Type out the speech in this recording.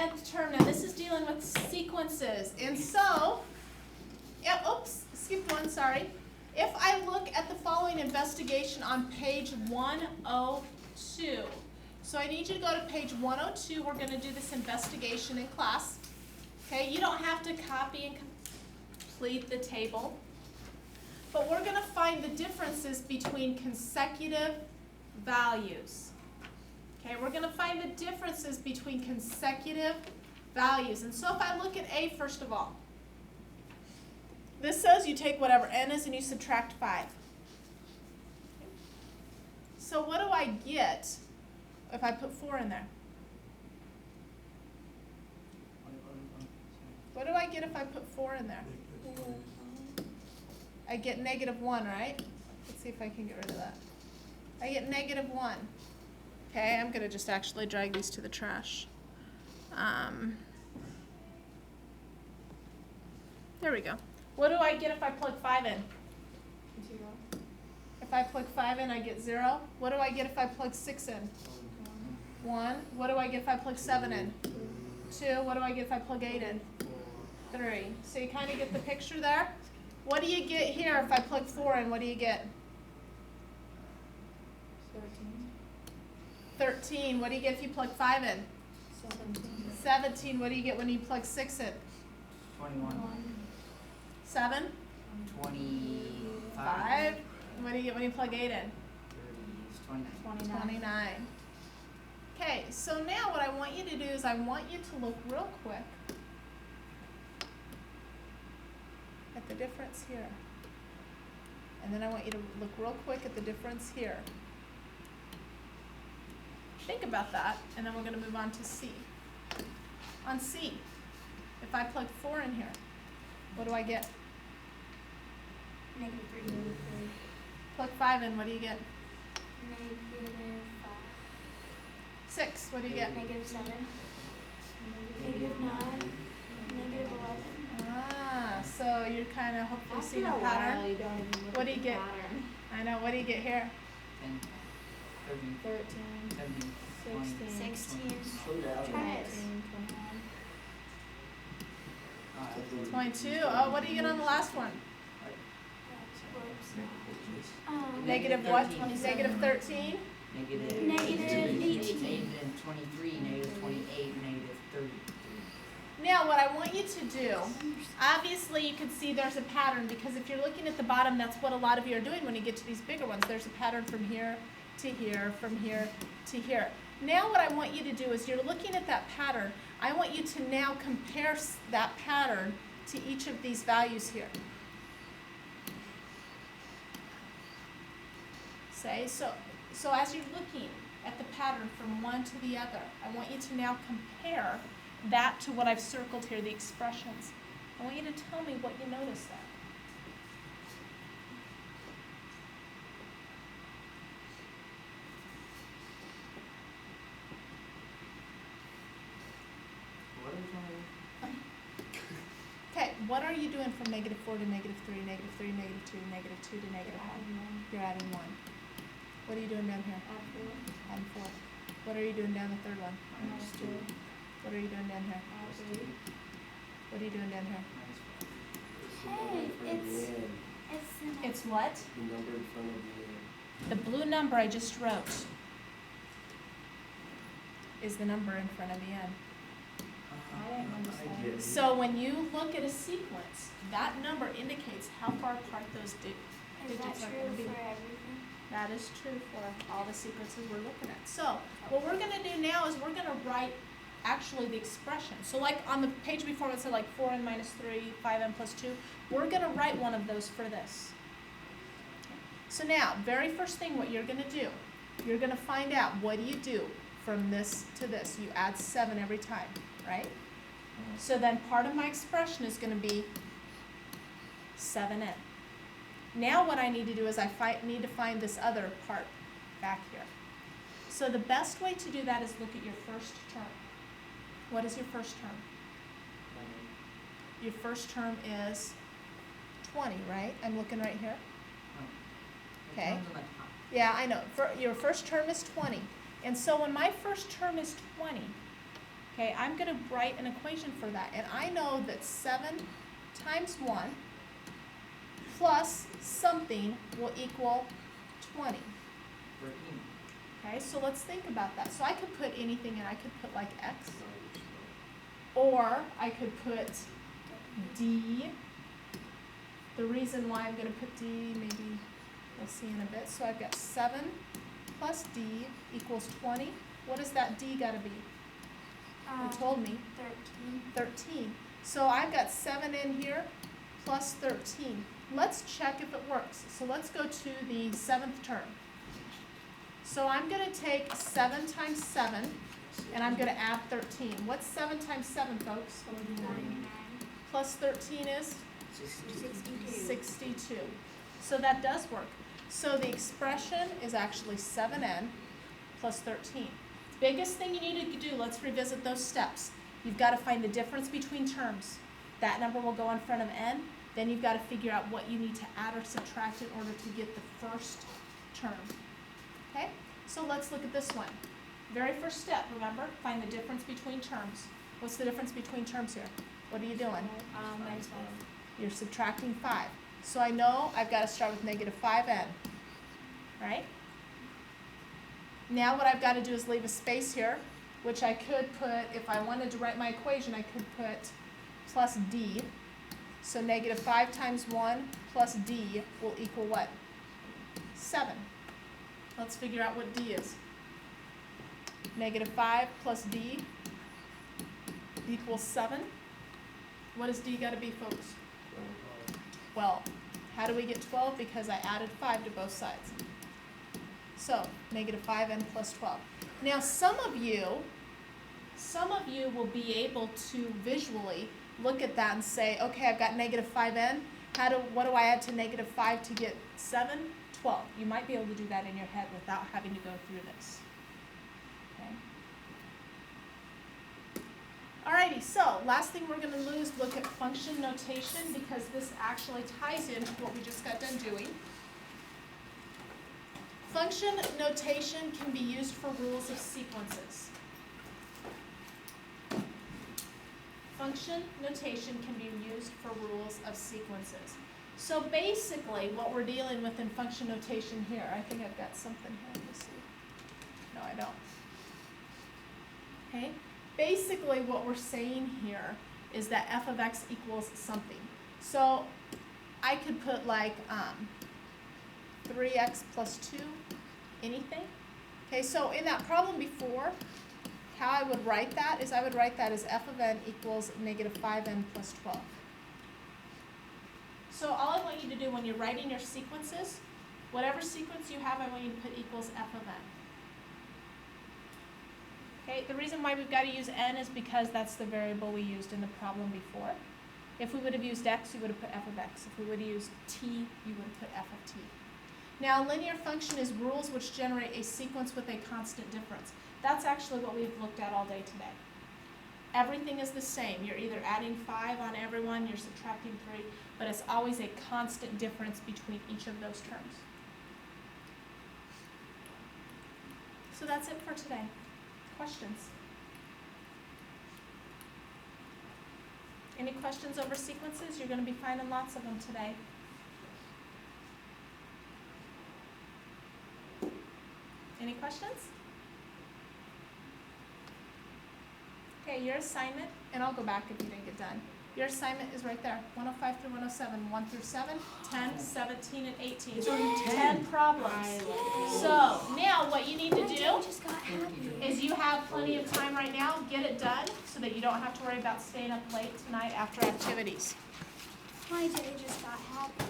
nth term. Now this is dealing with sequences. And so, oops, skipped one, sorry. If I look at the following investigation on page 102. So I need you to go to page 102. We're going to do this investigation in class. Okay, you don't have to copy and complete the table. But we're going to find the differences between consecutive values. Okay, we're going to find the differences between consecutive values. And so if I look at A first of all, this says you take whatever n is and you subtract 5. So what do I get if I put 4 in there? What do I get if I put 4 in there? I get -1, right? Let's see if I can get rid of that. I get -1. Okay, I'm going to just actually drag these to the trash. There we go. What do I get if I plug 5 in? 0. If I plug 5 in, I get 0. What do I get if I plug 6 in? 1. What do I get if I plug 7 in? 2. What do I get if I plug 8 in? 3. So you kind of get the picture there. What do you get here if I plug 4 in? What do you get? 13. What do you get if you plug 5 in? 17. What do you get when you plug 6 in? 21. 7? 25. What do you get when you plug 8 in? 29. 29. Okay, so now what I want you to do is I want you to look real quick at the difference here. And then I want you to look real quick at the difference here. Think about that, and then we're going to move on to C. On C, if I plug 4 in here, what do I get? -3. Plug 5 in, what do you get? -5. 6, what do you get? -7. -9. -11. Ah, so you're kind of hopefully seeing a pattern. You don't even look What do at you the get? pattern. I know, what do you get here? 10, 13, 13, 17, 16, 20, 17, 21. 22. Oh, what do you get on the last one? Negative what? Negative 13? Negative 18. And 23, negative 28, negative 30. Now what I want you to do, obviously you can see there's a pattern, because if you're looking at the bottom, that's what a lot of you are doing when you get to these bigger ones. There's a pattern from here to here, from here to here. Now what I want you to do is you're looking at that pattern. I want you to now compare that pattern to each of these values here. Say, so as you're looking at the pattern from one to the other, I want you to now compare that to what I've circled here, the expressions. I want you to tell me what you noticed there. What are you trying to do? Okay, what are you doing from -4 to -3, -3, -2, -2 to -1? You're adding 1. What are you doing down here? Adding 4. What are you doing down the third one? -2. What are you doing down here? What are you doing down here? Hey, it's It's what? The number in front of the The blue number I just wrote is the number in front of the n. I didn't understand. I get it. So when you look at a sequence, that number indicates how far apart those Is that digits are true going to be. for everything? That is true for all the sequences we're looking at. So what we're going to do now is we're going to write actually the expression. So like on the page before it said like 4n minus 3, 5n plus 2, we're going to write one of those for this. So now, very first thing what you're going to do, you're going to find out what do you do from this to this. You add 7 every time, right? So then part of my expression is going to be 7n. Now what I need to do is I need to find this other part back here. So the best way to do that is look at your first term. What is your first term? Your first term is 20, right? I'm looking right here. Okay. Yeah, I know. Your first term is 20. And so when my first term is 20, Okay, I'm gonna write an equation for that, and I know that 7 times 1 plus something will equal 20. 13. Okay, so let's think about that. So I could put anything in. I could put like x, or I could put d. The reason why I'm going to put d, maybe we'll see in a bit. So I've got 7 plus d equals 20. What does that d got to be? You told me. 13. So I've got 7 in here plus 13. Let's check if it works. So let's go to the 7th term. So I'm going to take 7 times 7, and I'm going to add 13. What's 7 times 7, folks? 49. Plus 13 is 62. 62. So that does work. So the expression is actually 7n plus 13. Biggest thing you need to do, let's revisit those steps. You've got to find the difference between terms. That number will go in front of n. Then you've got to figure out what you need to add or subtract in order to get the first term. Okay? So let's look at this one. Very first step, remember, find the difference between terms. What's the difference between terms here? What are you doing? Minus 5. You're subtracting 5. So I know I've got to start with negative 5n, right? Now what I've got to do is leave a space here, which I could put, if I wanted to write my equation, I could put plus d. So negative 5 times 1 plus d will equal what? 7. Let's figure out what d is. Negative 5 plus d equals 7. What does d got to be, folks? 12. How do we get 12? Because I added 5 to both sides. So, negative 5n plus 12. Now, some of you will be able to visually look at that and say, okay, I've got negative 5n. What do I add to negative 5 to get 7? 12. You might be able to do that in your head without having to go through this. Okay. Alrighty, so last thing we're going to look at function notation, because this actually ties into what we just got done doing. Function notation can be used for rules of sequences. Function notation can be used for rules of sequences. So basically, what we're dealing with in function notation here, I think I've got something here. Let me see. No, I don't. Okay. Basically, what we're saying here is that f of x equals something. So I could put like 3x plus 2, anything. Okay, so in that problem before, how I would write that is I would write that as f of n equals negative 5n plus 12. So all I want you to do when you're writing your sequences, whatever sequence you have, I want you to put equals f of n. Okay, the reason why we've got to use n is because that's the variable we used in the problem before. If we would have used x, you would have put f of x. If we would have used t, you would have put f of t. Now, a linear function is rules which generate a sequence with a constant difference. That's actually what we've looked at all day today. Everything is the same. You're either adding 5 on everyone, you're subtracting 3, but it's always a constant difference between each of those terms. So that's it for today. Questions? Any questions over sequences? You're going to be finding lots of them today. Any questions? Okay, your assignment, and I'll go back if you didn't get done. Your assignment is right there, 105 through 107, 1 through 7, 10, 17, and 18. It's only 10 problems. So now what you need to do Just got happy. is you have plenty of time right now. Get it done so that you don't have to worry about staying up late tonight after activities. My day just got happy.